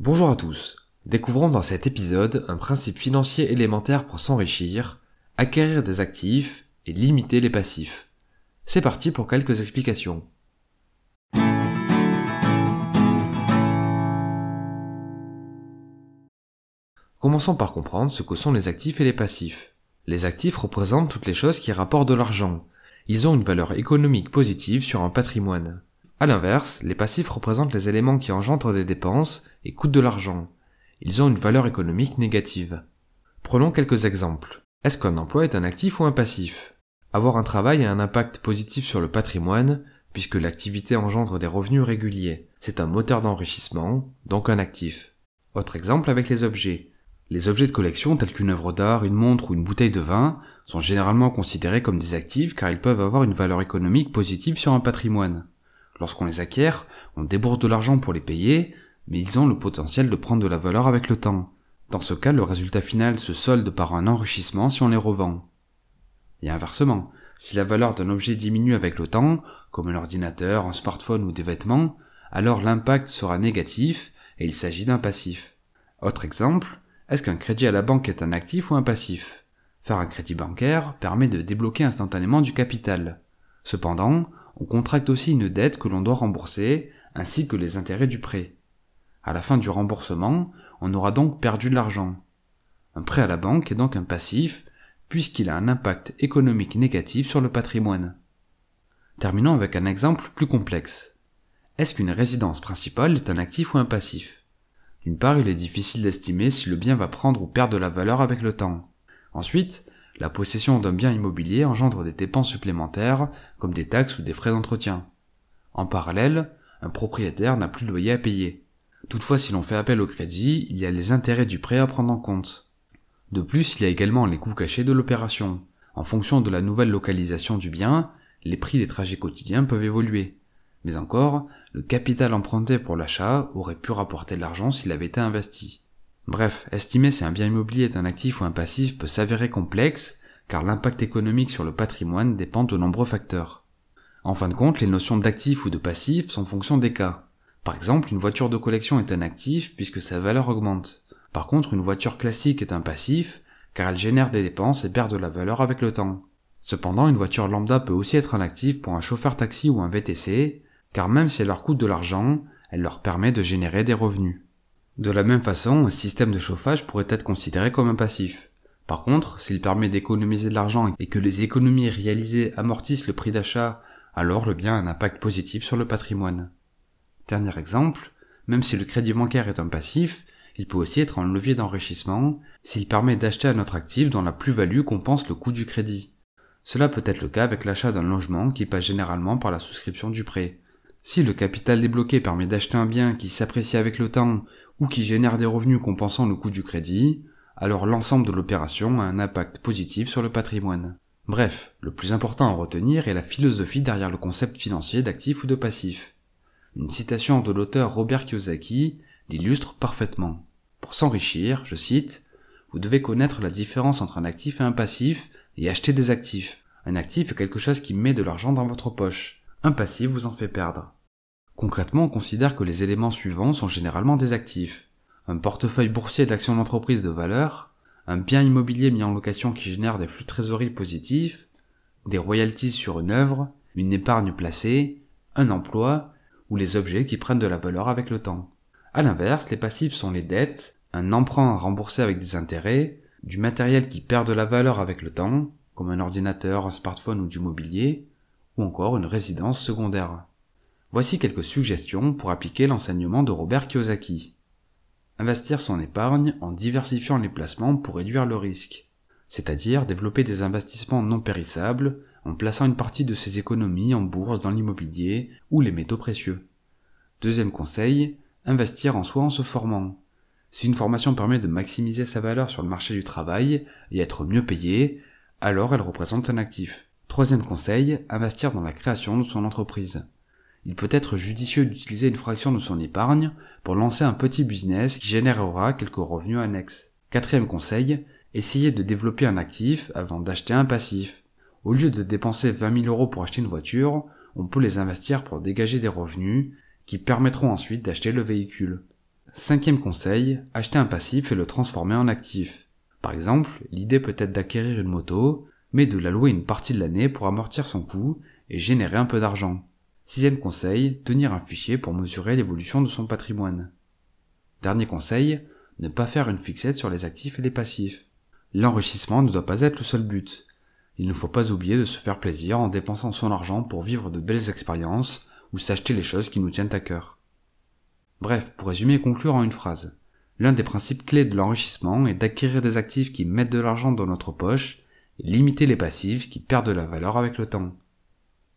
Bonjour à tous. Découvrons dans cet épisode un principe financier élémentaire pour s'enrichir, acquérir des actifs et limiter les passifs. C'est parti pour quelques explications. Commençons par comprendre ce que sont les actifs et les passifs. Les actifs représentent toutes les choses qui rapportent de l'argent. Ils ont une valeur économique positive sur un patrimoine. A l'inverse, les passifs représentent les éléments qui engendrent des dépenses et coûtent de l'argent. Ils ont une valeur économique négative. Prenons quelques exemples. Est-ce qu'un emploi est un actif ou un passif ? Avoir un travail a un impact positif sur le patrimoine, puisque l'activité engendre des revenus réguliers. C'est un moteur d'enrichissement, donc un actif. Autre exemple avec les objets. Les objets de collection tels qu'une œuvre d'art, une montre ou une bouteille de vin sont généralement considérés comme des actifs car ils peuvent avoir une valeur économique positive sur un patrimoine. Lorsqu'on les acquiert, on débourse de l'argent pour les payer, mais ils ont le potentiel de prendre de la valeur avec le temps. Dans ce cas, le résultat final se solde par un enrichissement si on les revend. Et inversement, si la valeur d'un objet diminue avec le temps, comme un ordinateur, un smartphone ou des vêtements, alors l'impact sera négatif et il s'agit d'un passif. Autre exemple, est-ce qu'un crédit à la banque est un actif ou un passif ? Faire un crédit bancaire permet de débloquer instantanément du capital. Cependant, on contracte aussi une dette que l'on doit rembourser, ainsi que les intérêts du prêt. À la fin du remboursement, on aura donc perdu de l'argent. Un prêt à la banque est donc un passif, puisqu'il a un impact économique négatif sur le patrimoine. Terminons avec un exemple plus complexe. Est-ce qu'une résidence principale est un actif ou un passif ? D'une part, il est difficile d'estimer si le bien va prendre ou perdre de la valeur avec le temps. Ensuite, la possession d'un bien immobilier engendre des dépenses supplémentaires, comme des taxes ou des frais d'entretien. En parallèle, un propriétaire n'a plus de loyer à payer. Toutefois, si l'on fait appel au crédit, il y a les intérêts du prêt à prendre en compte. De plus, il y a également les coûts cachés de l'opération. En fonction de la nouvelle localisation du bien, les prix des trajets quotidiens peuvent évoluer. Mais encore, le capital emprunté pour l'achat aurait pu rapporter de l'argent s'il avait été investi. Bref, estimer si un bien immobilier est un actif ou un passif peut s'avérer complexe, car l'impact économique sur le patrimoine dépend de nombreux facteurs. En fin de compte, les notions d'actif ou de passif sont fonction des cas. Par exemple, une voiture de collection est un actif puisque sa valeur augmente. Par contre, une voiture classique est un passif, car elle génère des dépenses et perd de la valeur avec le temps. Cependant, une voiture lambda peut aussi être un actif pour un chauffeur taxi ou un VTC, car même si elle leur coûte de l'argent, elle leur permet de générer des revenus. De la même façon, un système de chauffage pourrait être considéré comme un passif. Par contre, s'il permet d'économiser de l'argent et que les économies réalisées amortissent le prix d'achat, alors le bien a un impact positif sur le patrimoine. Dernier exemple, même si le crédit bancaire est un passif, il peut aussi être un levier d'enrichissement s'il permet d'acheter un autre actif dont la plus-value compense le coût du crédit. Cela peut être le cas avec l'achat d'un logement qui passe généralement par la souscription du prêt. Si le capital débloqué permet d'acheter un bien qui s'apprécie avec le temps ou qui génère des revenus compensant le coût du crédit, alors l'ensemble de l'opération a un impact positif sur le patrimoine. Bref, le plus important à retenir est la philosophie derrière le concept financier d'actif ou de passif. Une citation de l'auteur Robert Kiyosaki l'illustre parfaitement. Pour s'enrichir, je cite, « Vous devez connaître la différence entre un actif et un passif et acheter des actifs. Un actif est quelque chose qui met de l'argent dans votre poche. Un passif vous en fait perdre. » Concrètement, on considère que les éléments suivants sont généralement des actifs. Un portefeuille boursier d'actions d'entreprise de valeur, un bien immobilier mis en location qui génère des flux de trésorerie positifs, des royalties sur une œuvre, une épargne placée, un emploi, ou les objets qui prennent de la valeur avec le temps. À l'inverse, les passifs sont les dettes, un emprunt à rembourser avec des intérêts, du matériel qui perd de la valeur avec le temps, comme un ordinateur, un smartphone ou du mobilier, ou encore une résidence secondaire. Voici quelques suggestions pour appliquer l'enseignement de Robert Kiyosaki. Investir son épargne en diversifiant les placements pour réduire le risque, c'est-à-dire développer des investissements non périssables en plaçant une partie de ses économies en bourse, dans l'immobilier ou les métaux précieux. Deuxième conseil, investir en soi en se formant. Si une formation permet de maximiser sa valeur sur le marché du travail et être mieux payé, alors elle représente un actif. Troisième conseil, investir dans la création de son entreprise. Il peut être judicieux d'utiliser une fraction de son épargne pour lancer un petit business qui générera quelques revenus annexes. Quatrième conseil, essayez de développer un actif avant d'acheter un passif. Au lieu de dépenser 20 000 € pour acheter une voiture, on peut les investir pour dégager des revenus qui permettront ensuite d'acheter le véhicule. 5e conseil, acheter un passif et le transformer en actif. Par exemple, l'idée peut être d'acquérir une moto, mais de la louer une partie de l'année pour amortir son coût et générer un peu d'argent. 6e conseil, tenir un fichier pour mesurer l'évolution de son patrimoine. Dernier conseil, ne pas faire une fixette sur les actifs et les passifs. L'enrichissement ne doit pas être le seul but. Il ne faut pas oublier de se faire plaisir en dépensant son argent pour vivre de belles expériences ou s'acheter les choses qui nous tiennent à cœur. Bref, pour résumer et conclure en une phrase, l'un des principes clés de l'enrichissement est d'acquérir des actifs qui mettent de l'argent dans notre poche et limiter les passifs qui perdent de la valeur avec le temps.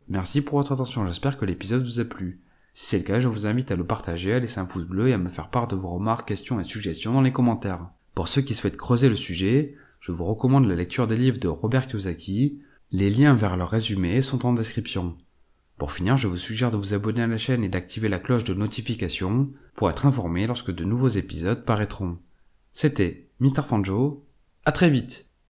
Merci pour votre attention, j'espère que l'épisode vous a plu. Si c'est le cas, je vous invite à le partager, à laisser un pouce bleu et à me faire part de vos remarques, questions et suggestions dans les commentaires. Pour ceux qui souhaitent creuser le sujet, je vous recommande la lecture des livres de Robert Kiyosaki. Les liens vers leur résumé sont en description. Pour finir, je vous suggère de vous abonner à la chaîne et d'activer la cloche de notification pour être informé lorsque de nouveaux épisodes paraîtront. C'était Mr. Fanjo, à très vite!